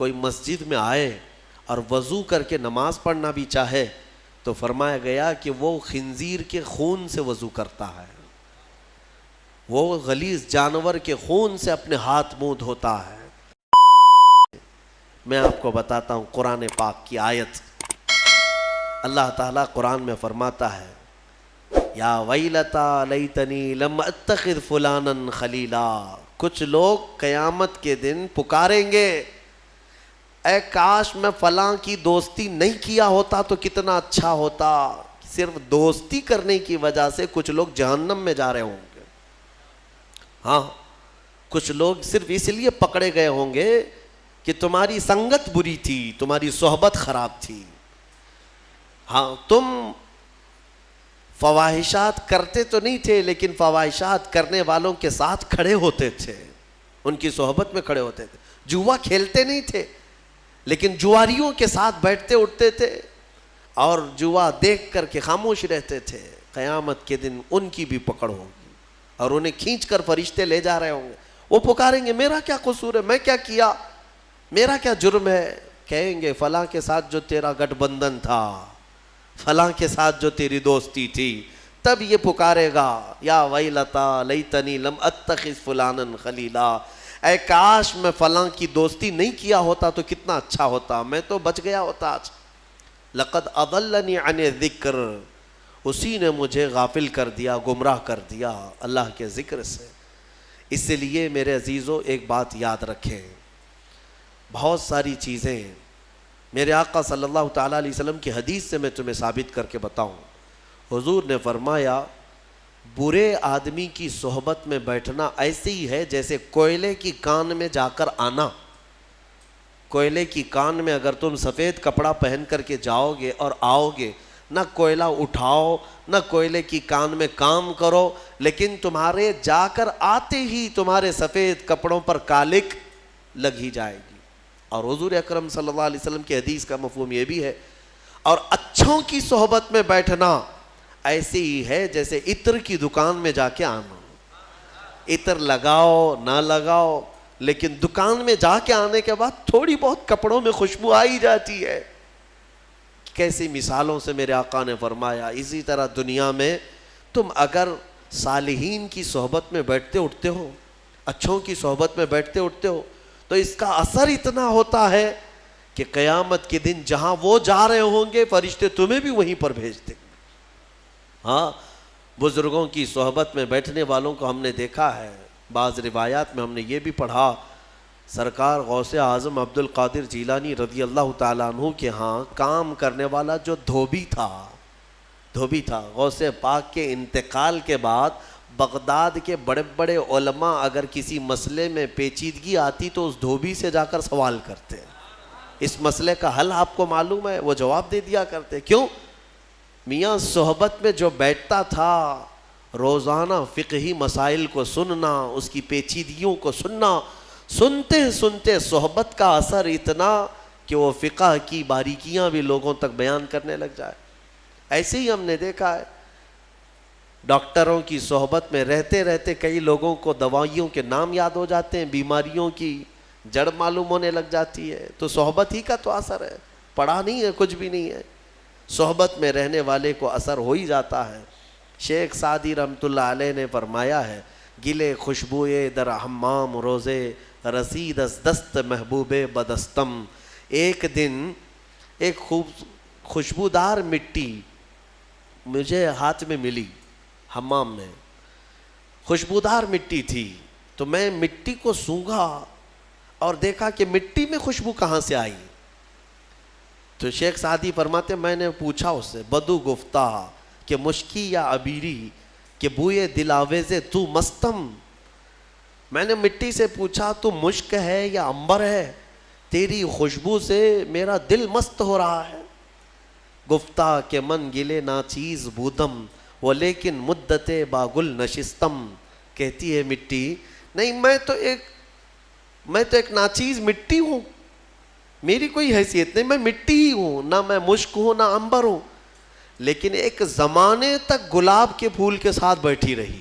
کوئی مسجد میں آئے اور وضو کر کے نماز پڑھنا بھی چاہے تو فرمایا گیا کہ وہ خنزیر کے خون سے وضو کرتا ہے، وہ غلیظ جانور کے خون سے اپنے ہاتھ منہ دھوتا ہے۔ میں آپ کو بتاتا ہوں قرآن پاک کی آیت۔ اللہ تعالیٰ قرآن میں فرماتا ہے یا ویلتا لیتنی لم اتخذ فلانا خلیلا۔ کچھ لوگ قیامت کے دن پکاریں گے اے کاش میں فلاں کی دوستی نہیں کیا ہوتا تو کتنا اچھا ہوتا۔ صرف دوستی کرنے کی وجہ سے کچھ لوگ جہنم میں جا رہے ہوں گے۔ ہاں، کچھ لوگ صرف اس لیے پکڑے گئے ہوں گے کہ تمہاری سنگت بری تھی، تمہاری صحبت خراب تھی۔ ہاں، تم فواہشات کرتے تو نہیں تھے لیکن فواہشات کرنے والوں کے ساتھ کھڑے ہوتے تھے، ان کی صحبت میں کھڑے ہوتے تھے۔ جوا کھیلتے نہیں تھے لیکن جواریوں کے ساتھ بیٹھتے اٹھتے تھے اور جوا دیکھ کر کے خاموش رہتے تھے۔ قیامت کے دن ان کی بھی پکڑ ہوگی اور انہیں کھینچ کر فرشتے لے جا رہے ہوں گے۔ وہ پکاریں گے میرا کیا قصور ہے، میں کیا کیا، میرا کیا جرم ہے۔ کہیں گے فلاں کے ساتھ جو تیرا گٹھ بندھن تھا، فلاں کے ساتھ جو تیری دوستی تھی۔ تب یہ پکارے گا یا ویلتا لیتنی لم اتخذ فلانا خلیلا، اے کاش میں فلاں کی دوستی نہیں کیا ہوتا تو کتنا اچھا ہوتا، میں تو بچ گیا ہوتا آج۔ لقد اضلنی عن الذکر، اسی نے مجھے غافل کر دیا، گمراہ کر دیا اللہ کے ذکر سے۔ اس لیے میرے عزیزو ایک بات یاد رکھیں، بہت ساری چیزیں میرے آقا صلی اللہ تعالیٰ علیہ وسلم کی حدیث سے میں تمہیں ثابت کر کے بتاؤں۔ حضور نے فرمایا برے آدمی کی صحبت میں بیٹھنا ایسے ہی ہے جیسے کوئلے کی کان میں جا کر آنا۔ کوئلے کی کان میں اگر تم سفید کپڑا پہن کر کے جاؤ گے اور آؤ گے، نہ کوئلہ اٹھاؤ نہ کوئلے کی کان میں کام کرو، لیکن تمہارے جا کر آتے ہی تمہارے سفید کپڑوں پر کالک لگ ہی جائے گی۔ اور حضور اکرم صلی اللہ علیہ وسلم کی حدیث کا مفہوم یہ بھی ہے۔ اور اچھوں کی صحبت میں بیٹھنا ایسے ہی ہے جیسے عطر کی دکان میں جا کے آنا۔ عطر لگاؤ نہ لگاؤ لیکن دکان میں جا کے آنے کے بعد تھوڑی بہت کپڑوں میں خوشبو آئی جاتی ہے۔ کیسی مثالوں سے میرے آقا نے فرمایا۔ اسی طرح دنیا میں تم اگر صالحین کی صحبت میں بیٹھتے اٹھتے ہو، اچھوں کی صحبت میں بیٹھتے اٹھتے ہو، تو اس کا اثر اتنا ہوتا ہے کہ قیامت کے دن جہاں وہ جا رہے ہوں گے فرشتے تمہیں بھی وہیں پر بھیج دیں گے۔ ہاں، بزرگوں کی صحبت میں بیٹھنے والوں کو ہم نے دیکھا ہے۔ بعض روایات میں ہم نے یہ بھی پڑھا، سرکار غوث اعظم عبد القادر جیلانی رضی اللہ تعالیٰ عنہ کے ہاں کام کرنے والا جو دھوبی تھا، غوث پاک کے انتقال کے بعد بغداد کے بڑے بڑے علماء اگر کسی مسئلے میں پیچیدگی آتی تو اس دھوبی سے جا کر سوال کرتے، اس مسئلے کا حل آپ کو معلوم ہے؟ وہ جواب دے دیا کرتے۔ کیوں؟ میاں صحبت میں جو بیٹھتا تھا، روزانہ فقہی مسائل کو سننا، اس کی پیچیدگیوں کو سننا، سنتے سنتے صحبت کا اثر اتنا کہ وہ فقہ کی باریکیاں بھی لوگوں تک بیان کرنے لگ جائے۔ ایسے ہی ہم نے دیکھا ہے ڈاکٹروں کی صحبت میں رہتے رہتے کئی لوگوں کو دوائیوں کے نام یاد ہو جاتے ہیں، بیماریوں کی جڑ معلوم ہونے لگ جاتی ہے۔ تو صحبت ہی کا تو اثر ہے، پڑھا نہیں ہے، کچھ بھی نہیں ہے، صحبت میں رہنے والے کو اثر ہو ہی جاتا ہے۔ شیخ سعدی رحمۃ اللہ علیہ نے فرمایا ہے گلے خوشبوئے در حمام روزے رسید از دست محبوب بدستم۔ ایک دن ایک خوشبودار مٹی مجھے ہاتھ میں ملی، حمام میں خوشبودار مٹی تھی، تو میں مٹی کو سونگھا اور دیکھا کہ مٹی میں خوشبو کہاں سے آئی۔ تو شیخ سعدی فرماتے میں نے پوچھا اس سے، بدو گفتہ کہ مشکی یا عبیری کہ بوئے دل آویز تو مستم۔ میں نے مٹی سے پوچھا تو مشک ہے یا عنبر ہے، تیری خوشبو سے میرا دل مست ہو رہا ہے۔ گفتہ کہ من گلے ناچیز بودم وہ لیکن مدت باگل نشستم۔ کہتی ہے مٹی نہیں، میں تو ایک ناچیز مٹی ہوں، میری کوئی حیثیت نہیں، میں مٹی ہی ہوں، نہ میں مشک ہوں نہ عنبر ہوں، لیکن ایک زمانے تک گلاب کے پھول کے ساتھ بیٹھی رہی،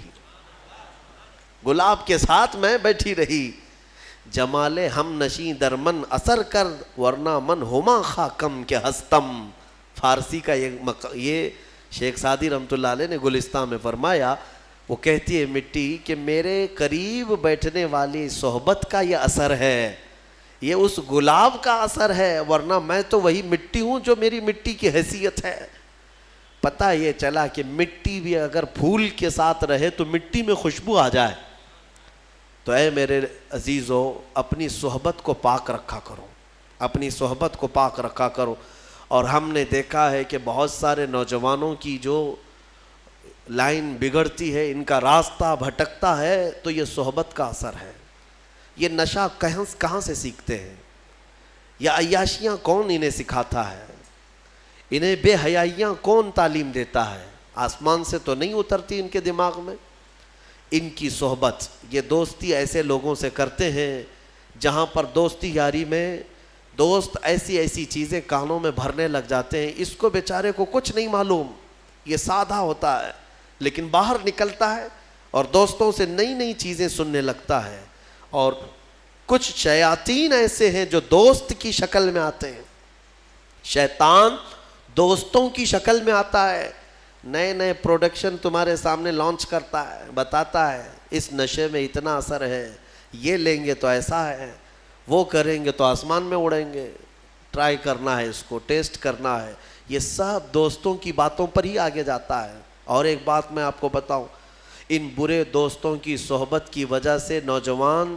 گلاب کے ساتھ میں بیٹھی رہی۔ جمال ہم نشیں در من اثر کر ورنہ من ہما خاکم کے ہستم. فارسی کا یہ شیخ سعدی رحمۃ اللہ علیہ نے گلستان میں فرمایا. وہ کہتی ہے مٹی کہ میرے قریب بیٹھنے والی صحبت کا یہ اثر ہے, یہ اس گلاب کا اثر ہے, ورنہ میں تو وہی مٹی ہوں جو میری مٹی کی حیثیت ہے. پتہ یہ چلا کہ مٹی بھی اگر پھول کے ساتھ رہے تو مٹی میں خوشبو آ جائے. تو اے میرے عزیزو, اپنی صحبت کو پاک رکھا کرو, اپنی صحبت کو پاک رکھا کرو. اور ہم نے دیکھا ہے کہ بہت سارے نوجوانوں کی جو لائن بگڑتی ہے, ان کا راستہ بھٹکتا ہے, تو یہ صحبت کا اثر ہے. یہ نشہ کہاں سے سیکھتے ہیں, یا عیاشیاں کون انہیں سکھاتا ہے, انہیں بے حیائیاں کون تعلیم دیتا ہے؟ آسمان سے تو نہیں اترتی ان کے دماغ میں. ان کی صحبت, یہ دوستی ایسے لوگوں سے کرتے ہیں جہاں پر دوستی یاری میں دوست ایسی چیزیں کانوں میں بھرنے لگ جاتے ہیں. اس کو بیچارے کو کچھ نہیں معلوم, یہ سادہ ہوتا ہے, لیکن باہر نکلتا ہے اور دوستوں سے نئی چیزیں سننے لگتا ہے. اور کچھ شیاطین ایسے ہیں جو دوست کی شکل میں آتے ہیں. شیطان دوستوں کی شکل میں آتا ہے, نئے پروڈکشن تمہارے سامنے لانچ کرتا ہے, بتاتا ہے اس نشے میں اتنا اثر ہے, یہ لیں گے تو ایسا ہے, وہ کریں گے تو آسمان میں اڑیں گے, ٹرائی کرنا ہے, اس کو ٹیسٹ کرنا ہے. یہ سب دوستوں کی باتوں پر ہی آگے جاتا ہے. اور ایک بات میں آپ کو بتاؤں, ان برے دوستوں کی صحبت کی وجہ سے نوجوان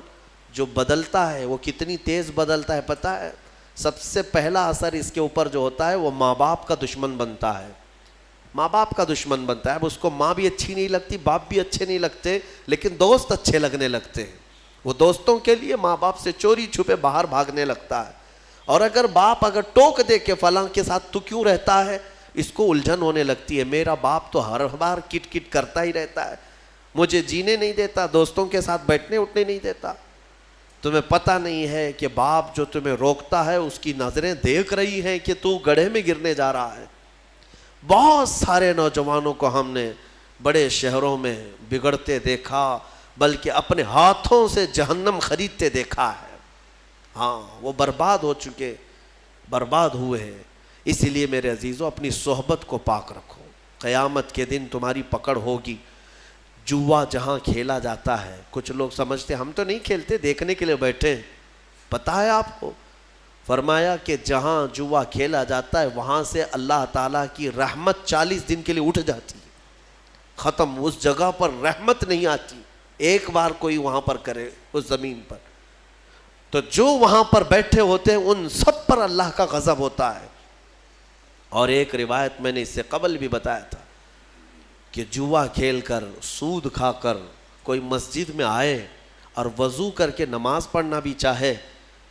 جو بدلتا ہے وہ کتنی تیز بدلتا ہے پتہ ہے؟ سب سے پہلا اثر اس کے اوپر جو ہوتا ہے وہ ماں باپ کا دشمن بنتا ہے. ماں باپ کا دشمن بنتا ہے. اب اس کو ماں بھی اچھی نہیں لگتی, باپ بھی اچھے نہیں لگتے, لیکن دوست اچھے لگنے لگتے ہیں. وہ دوستوں کے لیے ماں باپ سے چوری چھپے باہر بھاگنے لگتا ہے. اور اگر باپ ٹوک دے کہ فلاں کے ساتھ تو کیوں رہتا ہے, اس کو الجھن ہونے لگتی ہے. میرا باپ تو ہر بار کٹ کٹ کرتا ہی رہتا ہے, مجھے جینے نہیں دیتا, دوستوں کے ساتھ بیٹھنے اٹھنے نہیں دیتا. تمہیں پتہ نہیں ہے کہ باپ جو تمہیں روکتا ہے اس کی نظریں دیکھ رہی ہیں کہ تو گڑھے میں گرنے جا رہا ہے. بہت سارے نوجوانوں کو ہم نے بڑے شہروں میں بگڑتے دیکھا, بلکہ اپنے ہاتھوں سے جہنم خریدتے دیکھا ہے. ہاں, وہ برباد ہو چکے, برباد ہوئے ہیں. اسی لیے میرے عزیزوں, اپنی صحبت کو پاک رکھو. قیامت کے دن تمہاری پکڑ ہوگی. جوا جہاں کھیلا جاتا ہے, کچھ لوگ سمجھتے ہم تو نہیں کھیلتے, دیکھنے کے لیے بیٹھے. پتہ ہے آپ کو, فرمایا کہ جہاں جوا کھیلا جاتا ہے وہاں سے اللہ تعالیٰ کی رحمت 40 دن کے لیے اٹھ جاتی ہے, ختم. اس جگہ پر رحمت نہیں آتی. ایک بار کوئی وہاں پر کرے اس زمین پر, تو جو وہاں پر بیٹھے ہوتے ہیں ان سب پر اللہ کا غضب ہوتا ہے. اور ایک روایت میں نے اس سے قبل بھی بتایا تھا کہ جوا کھیل کر, سود کھا کر کوئی مسجد میں آئے اور وضو کر کے نماز پڑھنا بھی چاہے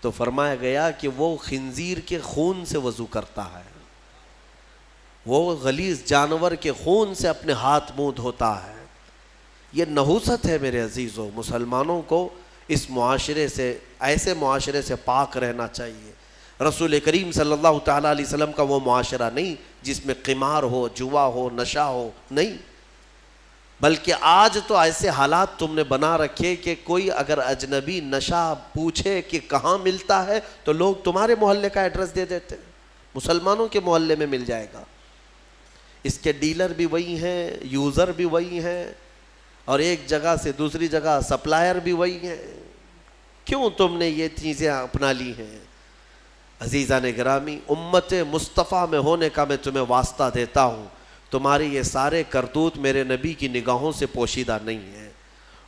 تو فرمایا گیا کہ وہ خنزیر کے خون سے وضو کرتا ہے, وہ غلیظ جانور کے خون سے اپنے ہاتھ منہ دھوتا ہے. یہ نحوست ہے میرے عزیزو. مسلمانوں کو اس معاشرے سے, ایسے معاشرے سے پاک رہنا چاہیے. رسول کریم صلی اللہ تعالیٰ علیہ وسلم کا وہ معاشرہ نہیں جس میں قمار ہو, جوا ہو, نشہ ہو, نہیں. بلکہ آج تو ایسے حالات تم نے بنا رکھے کہ کوئی اگر اجنبی نشہ پوچھے کہ کہاں ملتا ہے تو لوگ تمہارے محلے کا ایڈریس دے دیتے ہیں. مسلمانوں کے محلے میں مل جائے گا. اس کے ڈیلر بھی وہی ہیں, یوزر بھی وہی ہیں, اور ایک جگہ سے دوسری جگہ سپلائر بھی وہی ہیں. کیوں تم نے یہ چیزیں اپنا لی ہیں؟ عزیزان گرامی, امت مصطفیٰ میں ہونے کا میں تمہیں واسطہ دیتا ہوں. تمہاری یہ سارے کرتوت میرے نبی کی نگاہوں سے پوشیدہ نہیں ہیں.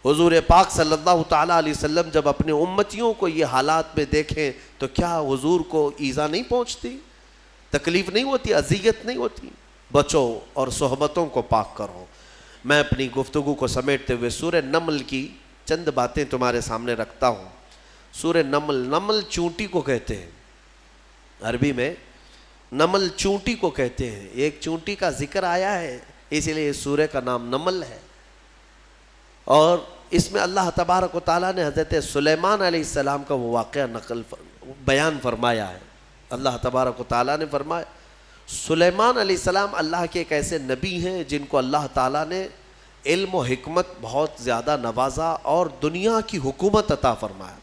حضور پاک صلی اللہ تعالیٰ علیہ وسلم جب اپنے امتیوں کو یہ حالات میں دیکھیں تو کیا حضور کو ایذا نہیں پہنچتی, تکلیف نہیں ہوتی, اذیت نہیں ہوتی؟ بچو اور صحبتوں کو پاک کرو. میں اپنی گفتگو کو سمیٹتے ہوئے سورہ نمل کی چند باتیں تمہارے سامنے رکھتا ہوں. سورہ نمل, نمل چونٹی کو کہتے ہیں, عربی میں نمل چونٹی کو کہتے ہیں. ایک چونٹی کا ذکر آیا ہے اسی لیے اس سورہ کا نام نمل ہے. اور اس میں اللہ تبارک و تعالیٰ نے حضرت سلیمان علیہ السلام کا وہ واقعہ بیان فرمایا ہے. اللہ تبارک و تعالیٰ نے فرمایا, سلیمان علیہ السلام اللہ کے ایک ایسے نبی ہیں جن کو اللہ تعالیٰ نے علم و حکمت بہت زیادہ نوازا اور دنیا کی حکومت عطا فرمایا.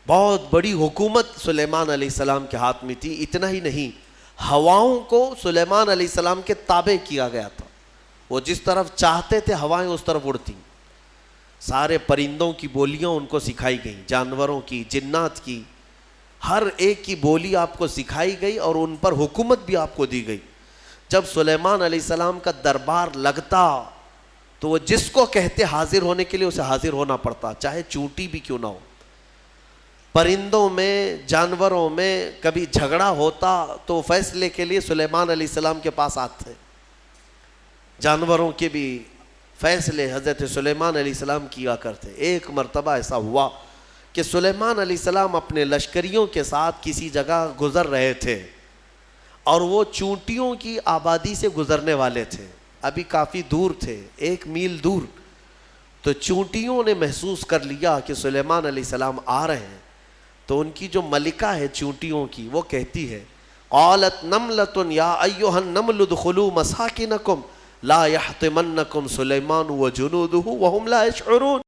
بہت بڑی حکومت سلیمان علیہ السلام کے ہاتھ میں تھی. اتنا ہی نہیں، ہواؤں کو سلیمان علیہ السلام کے تابع کیا گیا تھا. وہ جس طرف چاہتے تھے ہوائیں اس طرف اڑتی. سارے پرندوں کی بولیاں ان کو سکھائی گئیں، جانوروں کی، جنات کی، ہر ایک کی بولی آپ کو سکھائی گئی اور ان پر حکومت بھی آپ کو دی گئی. جب سلیمان علیہ السلام کا دربار لگتا تو وہ جس کو کہتے حاضر ہونے کے لیے اسے حاضر ہونا پڑتا، چاہے چونٹی بھی کیوں نہ ہو. پرندوں میں، جانوروں میں کبھی جھگڑا ہوتا تو فیصلے کے لیے سلیمان علیہ السلام کے پاس آتے. جانوروں کے بھی فیصلے حضرت سلیمان علیہ السلام کیا کرتے. ایک مرتبہ ایسا ہوا کہ سلیمان علیہ السلام اپنے لشکریوں کے ساتھ کسی جگہ گزر رہے تھے اور وہ چونٹیوں کی آبادی سے گزرنے والے تھے. ابھی کافی دور تھے، 1 میل دور. تو چونٹیوں نے محسوس کر لیا کہ سلیمان علیہ السلام آ رہے ہیں. تو ان کی جو ملکہ ہے چونٹیوں کی، وہ کہتی ہے قالت نملۃ یا ایھا النمل ادخلوا مساکنکم لا یحطمنکم سلیمان وجنودہ وہم لا یشعرون.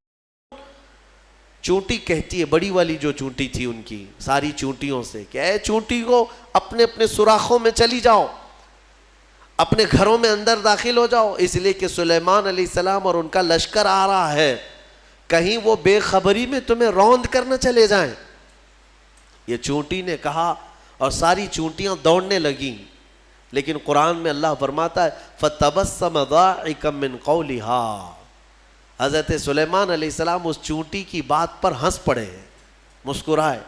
چونٹی کہتی ہے، بڑی والی جو چونٹی تھی ان کی ساری چونٹیوں سے، کہ اے چونٹی کو اپنے اپنے سوراخوں میں چلی جاؤ، اپنے گھروں میں اندر داخل ہو جاؤ، اس لیے کہ سلیمان علیہ السلام اور ان کا لشکر آ رہا ہے، کہیں وہ بے خبری میں تمہیں روند کر نہ چلے جائیں. یہ چونٹی نے کہا اور ساری چونٹیاں دوڑنے لگیں. لیکن قرآن میں اللہ فرماتا ہے فَتَبَسَّمَ ضَاحِكًا مِّن قَوْلِهَا. حضرت سلیمان علیہ السلام اس چونٹی کی بات پر ہنس پڑے، مسکرائے.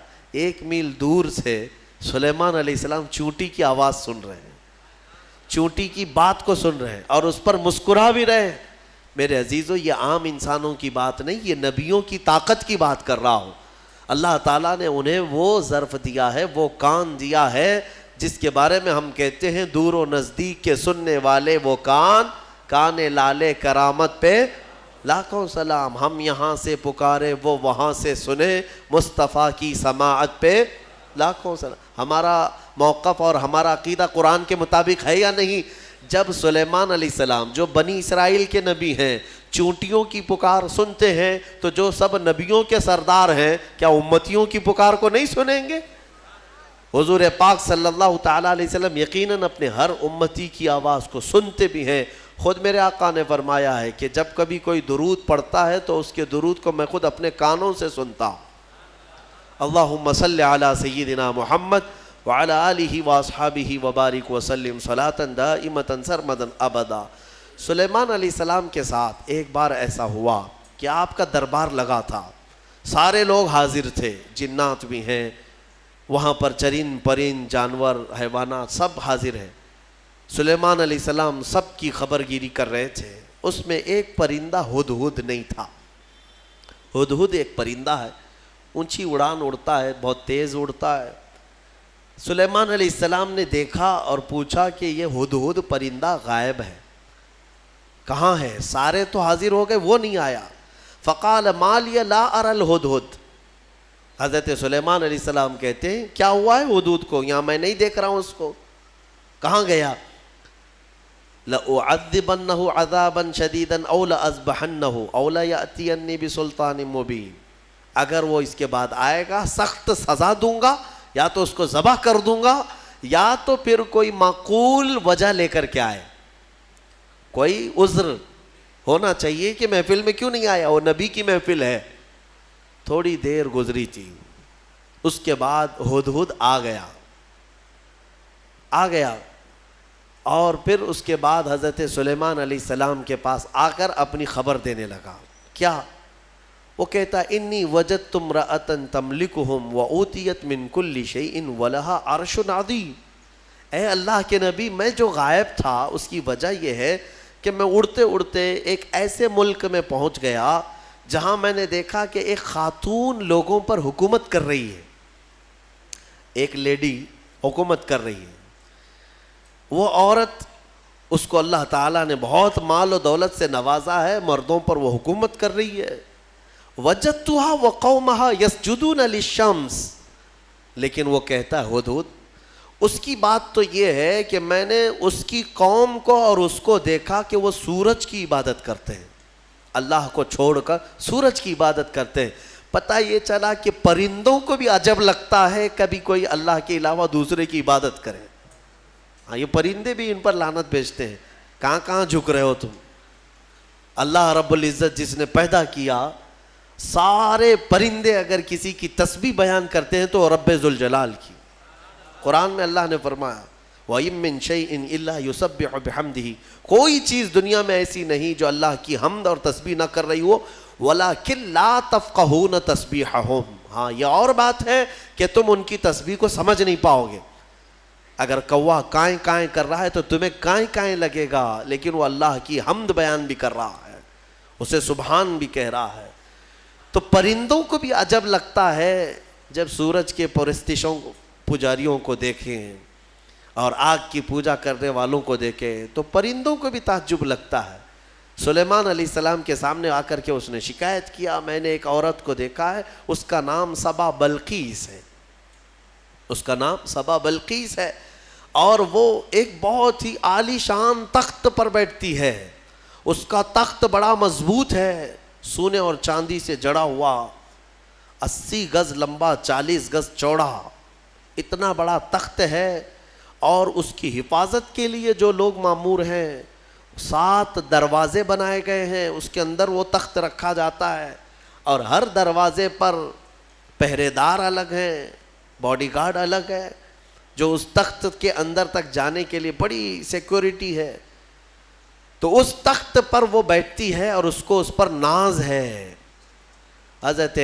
1 میل دور سے سلیمان علیہ السلام چونٹی کی آواز سن رہے ہیں، چونٹی کی بات کو سن رہے ہیں اور اس پر مسکرا بھی رہے ہیں. میرے عزیزو، یہ عام انسانوں کی بات نہیں، یہ نبیوں کی طاقت کی بات کر رہا ہوں. اللہ تعالیٰ نے انہیں وہ ظرف دیا ہے، وہ کان دیا ہے جس کے بارے میں ہم کہتے ہیں دور و نزدیک کے سننے والے وہ کان لالے کرامت پہ لاکھوں سلام. ہم یہاں سے پکارے وہ وہاں سے سنے، مصطفیٰ کی سماعت پہ لاکھوں سلام. ہمارا موقف اور ہمارا عقیدہ قرآن کے مطابق ہے یا نہیں؟ جب سلیمان علیہ السلام جو بنی اسرائیل کے نبی ہیں چونٹیوں کی پکار سنتے ہیں تو جو سب نبیوں کے سردار ہیں کیا امتیوں کی پکار کو نہیں سنیں گے؟ حضور پاک صلی اللہ تعالیٰ علیہ وسلم یقیناً اپنے ہر امتی کی آواز کو سنتے بھی ہیں. خود میرے آقا نے فرمایا ہے کہ جب کبھی کوئی درود پڑھتا ہے تو اس کے درود کو میں خود اپنے کانوں سے سنتا ہوں. اللہم صلی علی سیدنا محمد وعلی آلہ واصحابہ وبارک وسلم صلاۃ دائمۃ سرمدا ابدا. سلیمان علیہ السلام کے ساتھ ایک بار ایسا ہوا کہ آپ کا دربار لگا تھا، سارے لوگ حاضر تھے، جنات بھی ہیں وہاں پر، چرند پرند جانور حیوانات سب حاضر ہیں. سلیمان علیہ السلام سب کی خبر گیری کر رہے تھے. اس میں ایک پرندہ ہدہد نہیں تھا. ہدہد ایک پرندہ ہے، اونچی اڑان اڑتا ہے، بہت تیز اڑتا ہے. سلیمان علیہ السلام نے دیکھا اور پوچھا کہ یہ ہدہد پرندہ غائب ہے، کہاں ہے؟ سارے تو حاضر ہو گئے، وہ نہیں آیا. فقال ما لی لا اری الہدہد. حضرت سلیمان علیہ السلام کہتے ہیں کیا ہوا ہے ہدہد کو؟ یہاں میں نہیں دیکھ رہا ہوں اس کو، کہاں گیا؟ لأعذبنہ عذابا شدیدا او لأذبحنہ او لیأتینی بسلطان مبین. اگر وہ اس کے بعد آئے گا سخت سزا دوں گا، یا تو اس کو ذبح کر دوں گا، یا تو پھر کوئی معقول وجہ لے کر کے آئے، کوئی عذر ہونا چاہیے کہ محفل میں کیوں نہیں آیا، وہ نبی کی محفل ہے. تھوڑی دیر گزری تھی، اس کے بعد ہدہد آ گیا اور پھر اس کے بعد حضرت سلیمان علیہ السلام کے پاس آ کر اپنی خبر دینے لگا. کیا؟ وہ کہتا انی وجدت امرأۃ تملکہم وأوتیت من کل شیء ولہا عرش عظیم. اے اللہ کے نبی، میں جو غائب تھا اس کی وجہ یہ ہے کہ میں اڑتے اڑتے ایک ایسے ملک میں پہنچ گیا جہاں میں نے دیکھا کہ ایک خاتون لوگوں پر حکومت کر رہی ہے، ایک لیڈی حکومت کر رہی ہے. وہ عورت، اس کو اللہ تعالیٰ نے بہت مال و دولت سے نوازا ہے، مردوں پر وہ حکومت کر رہی ہے. وجدتها وقومها يسجدون للشمس. لیکن وہ کہتا ہے ہدہد، اس کی بات تو یہ ہے کہ میں نے اس کی قوم کو اور اس کو دیکھا کہ وہ سورج کی عبادت کرتے ہیں، اللہ کو چھوڑ کر سورج کی عبادت کرتے ہیں. پتہ یہ چلا کہ پرندوں کو بھی عجب لگتا ہے کبھی کوئی اللہ کے علاوہ دوسرے کی عبادت کرے. ہاں یہ پرندے بھی ان پر لعنت بھیجتے ہیں, کہاں کہاں جھک رہے ہو تم. اللہ رب العزت جس نے پیدا کیا, سارے پرندے اگر کسی کی تسبیح بیان کرتے ہیں تو رب ذوالجلال کی. قرآن میں اللہ نے فرمایا وَإِن مِّن شَيْءٍ إِلَّا يُسَبِّحُ بِحَمْدِهِ, کوئی چیز دنیا میں ایسی نہیں جو اللہ کی حمد اور تسبیح نہ کر رہی ہو. وَلَكِن لَا تَفْقَهُونَ تَسْبِيحَهُمْ, ہاں یہ اور بات ہے کہ تم ان کی تسبیح کو سمجھ نہیں پاؤ گے. اگر کوا کائیں کائیں کر رہا ہے تو تمہیں کائیں کائیں لگے گا, لیکن وہ اللہ کی حمد بیان بھی کر رہا ہے, اسے سبحان بھی کہہ رہا ہے. تو پرندوں کو بھی عجب لگتا ہے جب سورج کے پرستشوں پجاریوں کو دیکھیں اور آگ کی پوجا کرنے والوں کو دیکھیں تو پرندوں کو بھی تعجب لگتا ہے. سلیمان علیہ السلام کے سامنے آ کر کے اس نے شکایت کیا, میں نے ایک عورت کو دیکھا ہے, اس کا نام سبا بلقیس ہے, اس کا نام سبا بلقیس ہے, اور وہ ایک بہت ہی عالی شان تخت پر بیٹھتی ہے. اس کا تخت بڑا مضبوط ہے, سونے اور چاندی سے جڑا ہوا, 80 گز لمبا 40 گز چوڑا, اتنا بڑا تخت ہے. اور اس کی حفاظت کے لیے جو لوگ مامور ہیں 7 دروازے بنائے گئے ہیں, اس کے اندر وہ تخت رکھا جاتا ہے, اور ہر دروازے پر پہرے دار الگ ہیں, باڈی گارڈ الگ ہے, جو اس تخت کے اندر تک جانے کے لیے بڑی سیکورٹی ہے. تو اس تخت پر وہ بیٹھتی ہے اور اس کو اس پر ناز ہے. حضرت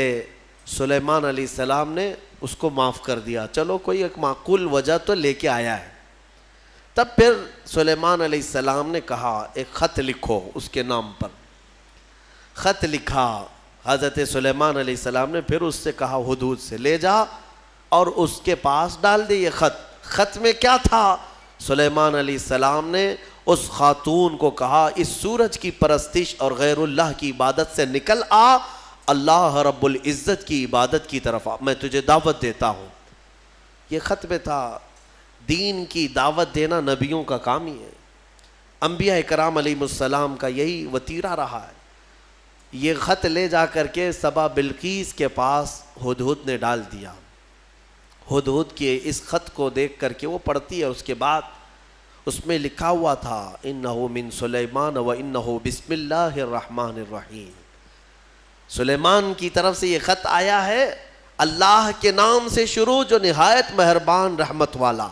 سلیمان علیہ السلام نے اس کو معاف کر دیا, چلو کوئی ایک معقول وجہ تو لے کے آیا ہے. تب پھر سلیمان علیہ السلام نے کہا ایک خط لکھو اس کے نام پر. خط لکھا. حضرت سلیمان علیہ السلام نے پھر اس سے کہا ہدہد سے لے جا اور اس کے پاس ڈال دے یہ خط. خط میں کیا تھا؟ سلیمان علیہ السلام نے اس خاتون کو کہا اس سورج کی پرستش اور غیر اللہ کی عبادت سے نکل آ, اللہ رب العزت کی عبادت کی طرف آ, میں تجھے دعوت دیتا ہوں. یہ خط میں تھا. دین کی دعوت دینا نبیوں کا کام ہی ہے. انبیاء کرام علیہ السلام کا یہی وتیرہ رہا ہے. یہ خط لے جا کر کے سبا بلقیس کے پاس ہدہد نے ڈال دیا. ہدہد کے اس خط کو دیکھ کر کے وہ پڑھتی ہے. اس کے بعد اس میں لکھا ہوا تھا انہو من سلیمان و انہو بسم اللہ الرحمن الرحیم. سلیمان کی طرف سے یہ خط آیا ہے, اللہ کے نام سے شروع جو نہایت مہربان رحمت والا.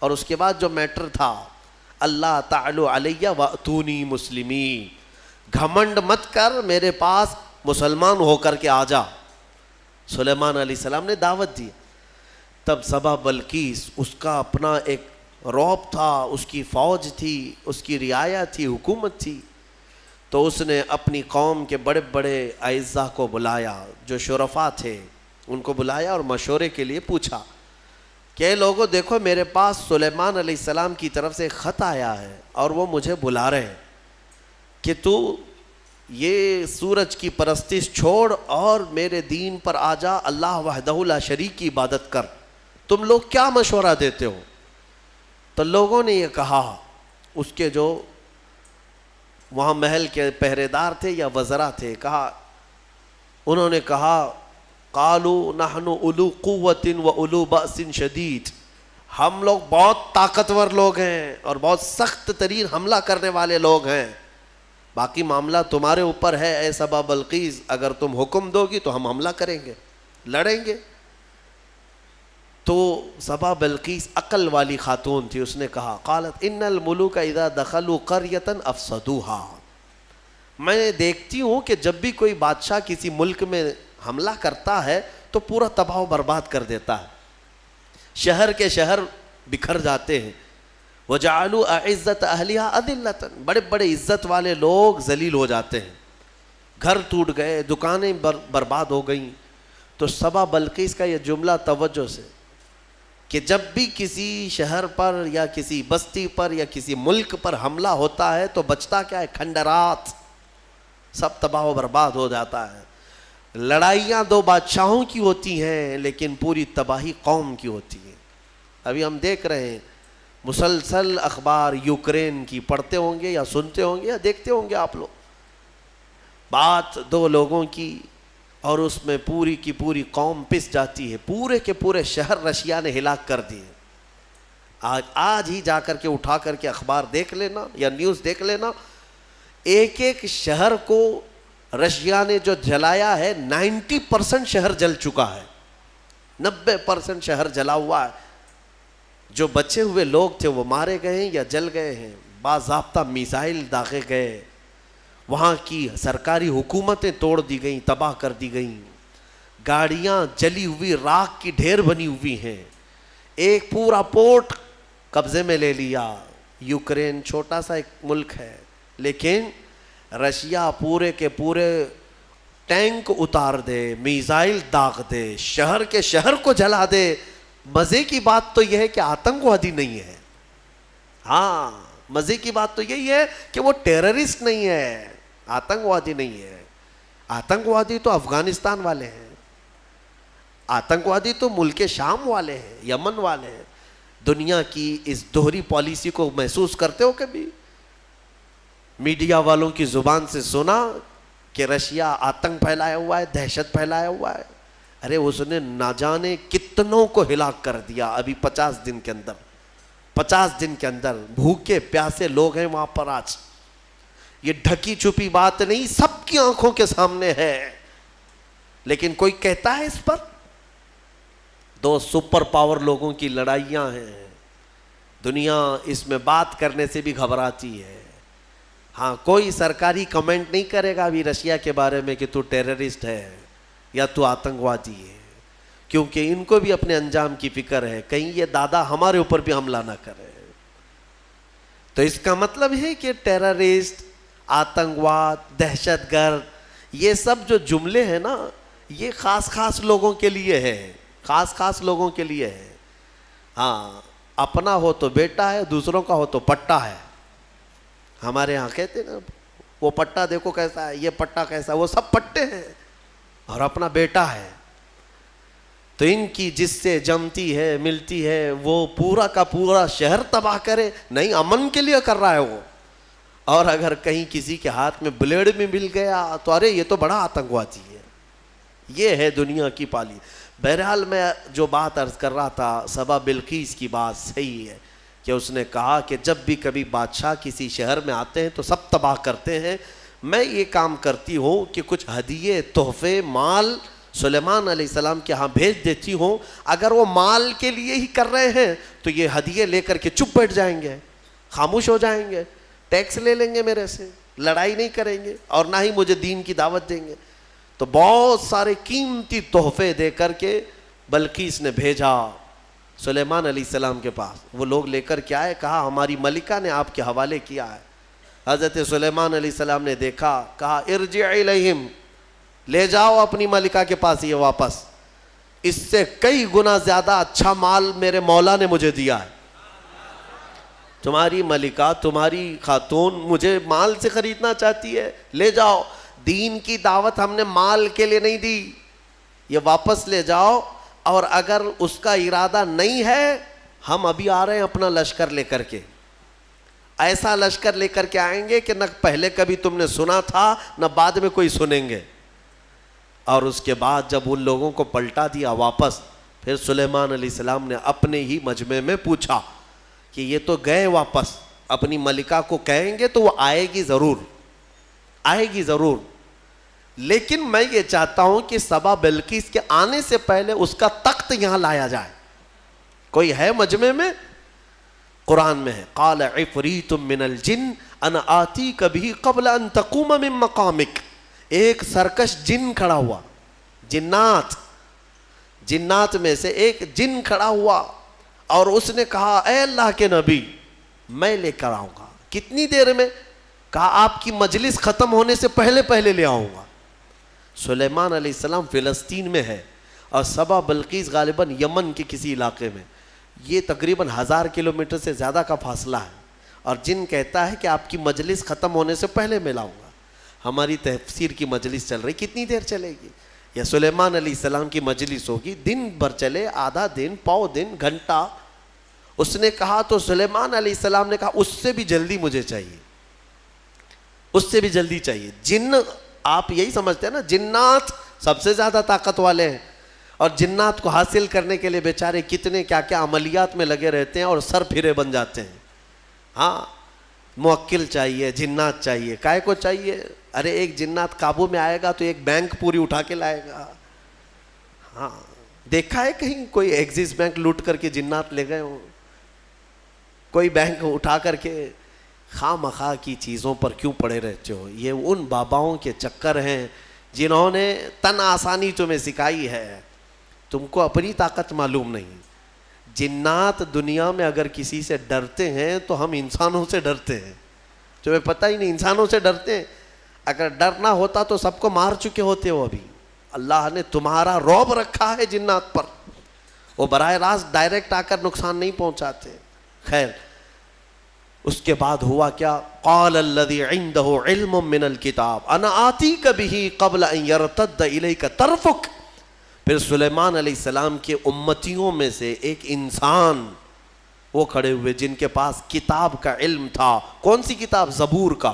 اور اس کے بعد جو میٹر تھا اللہ تعالی علیہ واتونی مسلمین, گھمنڈ مت کر, میرے پاس مسلمان ہو کر کے آ جا. سلیمان علیہ السلام نے دعوت دی. تب سبا بلقیس, اس کا اپنا ایک رعب تھا, اس کی فوج تھی, اس کی رعایا تھی, حکومت تھی. تو اس نے اپنی قوم کے بڑے بڑے اعزاء کو بلایا, جو شرفاء تھے ان کو بلایا اور مشورے کے لیے پوچھا کہ لوگوں دیکھو میرے پاس سلیمان علیہ السلام کی طرف سے خط آیا ہے اور وہ مجھے بلا رہے ہیں کہ تو یہ سورج کی پرستش چھوڑ اور میرے دین پر آ جا, اللہ وحدہ لا شریک کی عبادت کر. تم لوگ کیا مشورہ دیتے ہو؟ تو لوگوں نے یہ کہا, اس کے جو وہاں محل کے پہرے دار تھے یا وزراء تھے, انہوں نے کہا قالوا نحن اولو قوت و اولو بأس شدید, ہم لوگ بہت طاقتور لوگ ہیں اور بہت سخت ترین حملہ کرنے والے لوگ ہیں, باقی معاملہ تمہارے اوپر ہے اے سبا بلقیس, اگر تم حکم دو گی تو ہم حملہ کریں گے, لڑیں گے. تو سبا بلقیس عقل والی خاتون تھی, اس نے کہا قالت ان الملوک اذا دخلوا قریۃ افسدوها, میں دیکھتی ہوں کہ جب بھی کوئی بادشاہ کسی ملک میں حملہ کرتا ہے تو پورا تباہ و برباد کر دیتا ہے, شہر کے شہر بکھر جاتے ہیں. وجعلوا اعزت اہلها اذلۃ, بڑے بڑے عزت والے لوگ ذلیل ہو جاتے ہیں, گھر ٹوٹ گئے, دکانیں برباد ہو گئیں. تو سبا بلقیس کا یہ جملہ توجہ سے کہ جب بھی کسی شہر پر یا کسی بستی پر یا کسی ملک پر حملہ ہوتا ہے تو بچتا کیا ہے؟ کھنڈرات, سب تباہ و برباد ہو جاتا ہے. لڑائیاں دو بادشاہوں کی ہوتی ہیں لیکن پوری تباہی قوم کی ہوتی ہے. ابھی ہم دیکھ رہے ہیں مسلسل اخبار یوکرین کی پڑھتے ہوں گے یا سنتے ہوں گے یا دیکھتے ہوں گے آپ لوگ. بات دو لوگوں کی اور اس میں پوری کی پوری قوم پس جاتی ہے، پورے کے پورے شہر رشیا نے ہلاک کر دیے۔ آج ہی جا کر کے اٹھا کر کے اخبار دیکھ لینا یا نیوز دیکھ لینا، ایک ایک شہر کو رشیا نے جو جلایا ہے 90% شہر جل چکا ہے، 90% شہر جلا ہوا ہے۔ جو بچے ہوئے لوگ تھے وہ مارے گئے ہیں یا جل گئے ہیں، باضابطہ میزائل داغے گئے، وہاں کی سرکاری حکومتیں توڑ دی گئیں، تباہ کر دی گئیں، گاڑیاں جلی ہوئی راکھ کی ڈھیر بنی ہوئی ہیں، ایک پورا پورٹ قبضے میں لے لیا۔ یوکرین چھوٹا سا ایک ملک ہے، لیکن رشیا پورے کے پورے ٹینک اتار دے، میزائل داغ دے، شہر کے شہر کو جلا دے۔ مزے کی بات تو یہ ہے کہ آتنکوادی نہیں ہے، ہاں مزے کی بات تو یہی ہے کہ وہ ٹیررسٹ نہیں ہے، آتنکوادی نہیں ہے۔ آتنکوادی تو افغانستان والے ہیں، آتنکوادی تو ملک شام والے ہیں، یمن والے ہیں۔ دنیا کی اس دوہری پالیسی کو محسوس کرتے ہو کبھی؟ میڈیا والوں کی زبان سے سنا کہ رشیا آتنک پھیلایا ہوا ہے، دہشت پھیلایا ہوا ہے؟ ارے اس نے نہ جانے کتنوں کو ہلاک کر دیا ابھی 50 دن کے اندر، 50 دن کے اندر۔ بھوکے پیاسے لوگ ہیں وہاں پر آج، یہ ڈھکی چھپی بات نہیں، سب کی آنکھوں کے سامنے ہے، لیکن کوئی کہتا ہے اس پر؟ دو سپر پاور لوگوں کی لڑائیاں ہیں، دنیا اس میں بات کرنے سے بھی گھبراتی ہے۔ ہاں کوئی سرکاری کمنٹ نہیں کرے گا ابھی رشیا کے بارے میں کہ تو ٹیررسٹ ہے یا تو آتنکوادی ہے، کیونکہ ان کو بھی اپنے انجام کی فکر ہے، کہیں یہ دادا ہمارے اوپر بھی حملہ نہ کرے۔ تو اس کا مطلب ہے کہ ٹیررسٹ، آتنکواد، دہشت گرد، یہ سب جو جملے ہیں نا، یہ خاص خاص لوگوں کے لیے ہے، خاص خاص لوگوں کے لیے ہے۔ ہاں اپنا ہو تو بیٹا ہے، دوسروں کا ہو تو پٹا ہے۔ ہمارے ہاں کہتے ہیں نا، وہ پٹا دیکھو کیسا ہے، یہ پٹا کیسا ہے، وہ سب پٹے ہیں اور اپنا بیٹا ہے۔ تو ان کی جس سے جمتی ہے ملتی ہے وہ پورا کا پورا شہر تباہ کرے، نہیں امن کے لیے کر رہا ہے وہ، اور اگر کہیں کسی کے ہاتھ میں بلیڈ میں مل گیا تو ارے یہ تو بڑا آتنکوادی ہے۔ یہ ہے دنیا کی پالی۔ بہرحال میں جو بات عرض کر رہا تھا، سبا بلقیس کی بات صحیح ہے کہ اس نے کہا کہ جب بھی کبھی بادشاہ کسی شہر میں آتے ہیں تو سب تباہ کرتے ہیں، میں یہ کام کرتی ہوں کہ کچھ ہدیے، تحفے، مال سلیمان علیہ السلام کے ہاں بھیج دیتی ہوں، اگر وہ مال کے لیے ہی کر رہے ہیں تو یہ ہدیے لے کر کے چپ بیٹھ جائیں گے، خاموش ہو جائیں گے، ٹیکس لے لیں گے میرے سے، لڑائی نہیں کریں گے اور نہ ہی مجھے دین کی دعوت دیں گے۔ تو بہت سارے قیمتی تحفے دے کر کے بلقیس نے بھیجا سلیمان علیہ السلام کے پاس۔ وہ لوگ لے کر کے آئے، کہا ہماری ملکہ نے آپ کے حوالے کیا ہے۔ حضرت سلیمان علیہ السلام نے دیکھا، کہا ارجع الیہم، لے جاؤ اپنی ملکہ کے پاس یہ واپس، اس سے کئی گنا زیادہ اچھا مال میرے مولا نے مجھے دیا ہے۔ تمہاری ملکہ، تمہاری خاتون مجھے مال سے خریدنا چاہتی ہے، لے جاؤ، دین کی دعوت ہم نے مال کے لیے نہیں دی، یہ واپس لے جاؤ، اور اگر اس کا ارادہ نہیں ہے ہم ابھی آ رہے ہیں اپنا لشکر لے کر کے، ایسا لشکر لے کر کے آئیں گے کہ نہ پہلے کبھی تم نے سنا تھا نہ بعد میں کوئی سنیں گے۔ اور اس کے بعد جب ان لوگوں کو پلٹا دیا واپس، پھر سلیمان علیہ السلام نے اپنے ہی مجمع میں پوچھا کہ یہ تو گئے واپس، اپنی ملکہ کو کہیں گے تو وہ آئے گی ضرور، آئے گی ضرور، لیکن میں یہ چاہتا ہوں کہ سبا بلقیس کے آنے سے پہلے اس کا تخت یہاں لایا جائے۔ کوئی ہے مجمع میں؟ قرآن میں ہے، قال عفریت من الجن انا آتیک بہ قبل ان تقوم من مقامک۔ ایک سرکش جن کھڑا ہوا، جنات میں سے ایک جن کھڑا ہوا اور اس نے کہا اے اللہ کے نبی میں لے کر آؤں گا۔ کتنی دیر میں؟ کہا آپ کی مجلس ختم ہونے سے پہلے پہلے لے آؤں گا۔ سلیمان علیہ السلام فلسطین میں ہے اور سبا بلقیس غالباً یمن کے کسی علاقے میں، یہ تقریباً 1000 کلومیٹر سے زیادہ کا فاصلہ ہے، اور جن کہتا ہے کہ آپ کی مجلس ختم ہونے سے پہلے میں لاؤں گا۔ ہماری تفسیر کی مجلس چل رہی، کتنی دیر چلے گی؟ یا سلیمان علیہ السلام کی مجلس ہوگی، دن بھر چلے، آدھا دن، پاؤ دن، گھنٹہ۔ اس نے کہا تو سلیمان علیہ السلام نے کہا اس سے بھی جلدی مجھے چاہیے، اس سے بھی جلدی چاہیے۔ جن آپ یہی سمجھتے ہیں نا، جنات سب سے زیادہ طاقت والے ہیں، اور جنات کو حاصل کرنے کے لیے بیچارے کتنے کیا کیا عملیات میں لگے رہتے ہیں اور سر پھرے بن جاتے ہیں۔ ہاں موکل چاہیے، جنات چاہیے، کائے کو چاہیے؟ ارے ایک جنات قابو میں آئے گا تو ایک بینک پوری اٹھا کے لائے گا۔ ہاں دیکھا ہے کہیں کوئی ایکسس بینک لوٹ کر کے جنات لے گئے ہوں؟ کوئی بینک اٹھا کر کے خواہ مخواہ کی چیزوں پر کیوں پڑے رہتے ہو؟ یہ ان باباؤں کے چکر ہیں جنہوں نے تن آسانی تمہیں سکھائی ہے، تم کو اپنی طاقت معلوم نہیں۔ جنات دنیا میں اگر کسی سے ڈرتے ہیں تو ہم انسانوں سے ڈرتے ہیں، تمہیں پتہ ہی نہیں، انسانوں سے ڈرتے ہیں۔ اگر ڈر نہ ہوتا تو سب کو مار چکے ہوتے ہو ابھی۔ اللہ نے تمہارا رعب رکھا ہے جنات پر، وہ براہ راست ڈائریکٹ آ کر نقصان نہیں پہنچاتے۔ خیر اس کے بعد ہوا کیا؟ قال الذی عنده علم من الکتاب انا آتیک بہ قبل ان یرتد الیک طرفک۔ پھر سلیمان علیہ السلام کے امتیوں میں سے ایک انسان وہ کھڑے ہوئے جن کے پاس کتاب کا علم تھا۔ کون سی کتاب؟ زبور کا۔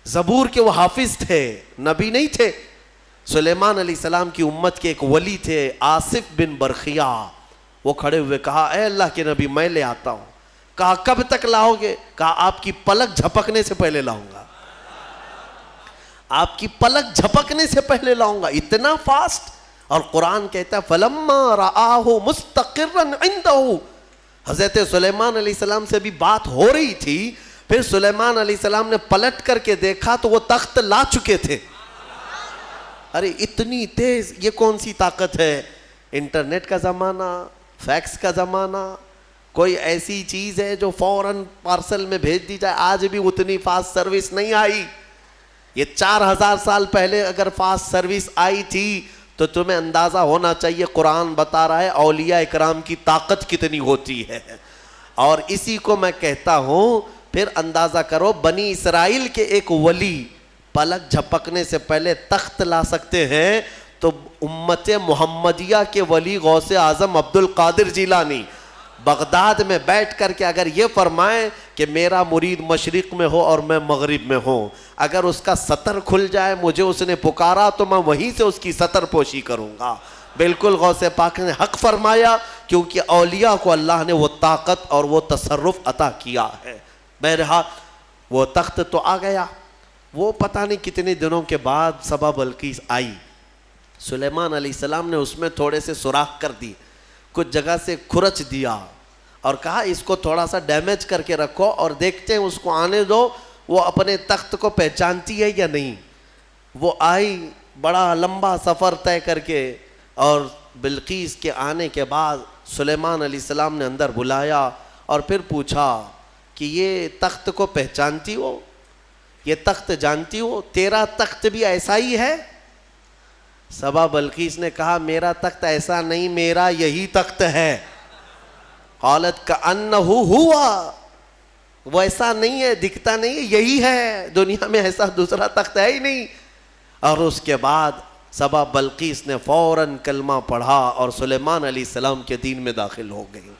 زبور کے وہ حافظ تھے، نبی نہیں تھے۔ سلیمان علیہ السلام کی امت کے ایک ولی تھے آصف بن برخیا، وہ کھڑے ہوئے کہا اے اللہ کے نبی میں لے آتا ہوں۔ کہا کب تک لاؤ گے؟ کہا آپ کی پلک جھپکنے سے پہلے لاؤں گا، آپ کی پلک جھپکنے سے پہلے لاؤں گا۔ اتنا فاسٹ۔ اور قرآن کہتا ہے فَلَمَّا رَآهُ مُسْتَقِرًّا عِنْدَهُ۔ حضرت سلیمان علیہ السلام سے بھی بات ہو رہی تھی، پھر سلیمان علیہ السلام نے پلٹ کر کے دیکھا تو وہ تخت لا چکے تھے۔ ارے اتنی تیز، یہ کون سی طاقت ہے؟ انٹرنیٹ کا زمانہ، فیکس کا زمانہ، کوئی ایسی چیز ہے جو فوراً پارسل میں بھیج دی جائے؟ آج بھی اتنی فاسٹ سروس نہیں آئی۔ یہ 4000 سال پہلے اگر فاسٹ سروس آئی تھی تو تمہیں اندازہ ہونا چاہیے قرآن بتا رہا ہے اولیاء اکرام کی طاقت کتنی ہوتی ہے۔ اور اسی کو میں کہتا ہوں، پھر اندازہ کرو بنی اسرائیل کے ایک ولی پلک جھپکنے سے پہلے تخت لا سکتے ہیں، تو امت محمدیہ کے ولی غوث اعظم عبد القادر جیلانی بغداد میں بیٹھ کر کے اگر یہ فرمائیں کہ میرا مرید مشرق میں ہو اور میں مغرب میں ہوں، اگر اس کا سطر کھل جائے، مجھے اس نے پکارا تو میں وہیں سے اس کی سطر پوشی کروں گا۔ بالکل غوث پاک نے حق فرمایا، کیونکہ اولیاء کو اللہ نے وہ طاقت اور وہ تصرف عطا کیا ہے۔ بہرحال وہ تخت تو آ گیا۔ وہ پتہ نہیں کتنے دنوں کے بعد سبا بلقیس آئی، سلیمان علیہ السلام نے اس میں تھوڑے سے سوراخ کر دی، کچھ جگہ سے کھرچ دیا اور کہا اس کو تھوڑا سا ڈیمیج کر کے رکھو اور دیکھتے ہیں اس کو آنے دو وہ اپنے تخت کو پہچانتی ہے یا نہیں۔ وہ آئی بڑا لمبا سفر طے کر کے، اور بلقیس کے آنے کے بعد سلیمان علیہ السلام نے اندر بلایا اور پھر پوچھا کہ یہ تخت کو پہچانتی ہو، یہ تخت جانتی ہو، تیرا تخت بھی ایسا ہی ہے؟ سبا بلقیس نے کہا میرا تخت ایسا نہیں، میرا یہی تخت ہے۔ قالت کأنہ ہوا، وہ ایسا نہیں ہے، دکھتا نہیں ہے، یہی ہے، دنیا میں ایسا دوسرا تخت ہے ہی نہیں۔ اور اس کے بعد سبا بلقیس نے فوراً کلمہ پڑھا اور سلیمان علیہ السلام کے دین میں داخل ہو گئی۔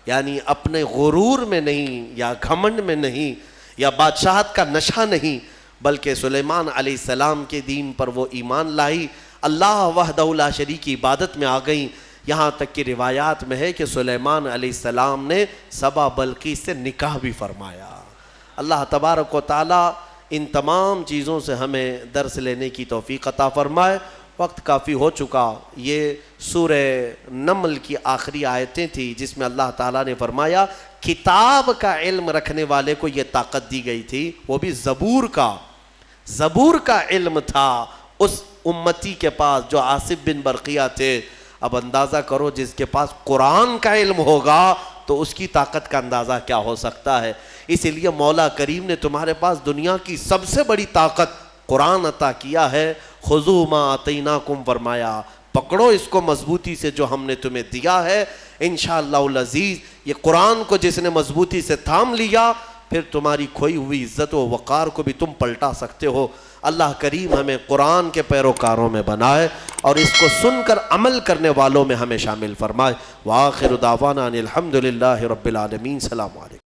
یعنی اپنے غرور میں نہیں، یا گھمنڈ میں نہیں، یا بادشاہت کا نشہ نہیں، بلکہ سلیمان علیہ السلام کے دین پر وہ ایمان لائی، اللہ وحدہ لا شریک کی عبادت میں آ گئیں۔ یہاں تک کہ روایات میں ہے کہ سلیمان علیہ السلام نے سبا بلقیس سے نکاح بھی فرمایا۔ اللہ تبارک و تعالی ان تمام چیزوں سے ہمیں درس لینے کی توفیق عطا فرمائے۔ وقت کافی ہو چکا۔ یہ سورہ نمل کی آخری آیتیں تھیں جس میں اللہ تعالیٰ نے فرمایا کتاب کا علم رکھنے والے کو یہ طاقت دی گئی تھی، وہ بھی زبور کا علم تھا اس امتی کے پاس جو آصف بن برقیہ تھے۔ اب اندازہ کرو جس کے پاس قرآن کا علم ہوگا تو اس کی طاقت کا اندازہ کیا ہو سکتا ہے۔ اسی لیے مولا کریم نے تمہارے پاس دنیا کی سب سے بڑی طاقت قرآن عطا کیا ہے۔ خذوا ما آتیناکم، فرمایا پکڑو اس کو مضبوطی سے جو ہم نے تمہیں دیا ہے۔ انشاءاللہ العزیز یہ قرآن کو جس نے مضبوطی سے تھام لیا، پھر تمہاری کھوئی ہوئی عزت و وقار کو بھی تم پلٹا سکتے ہو۔ اللہ کریم ہمیں قرآن کے پیروکاروں میں بنائے اور اس کو سن کر عمل کرنے والوں میں ہمیں شامل فرمائے۔ وآخر دعوانا ان الحمدللہ رب العالمین۔ السلام علیکم۔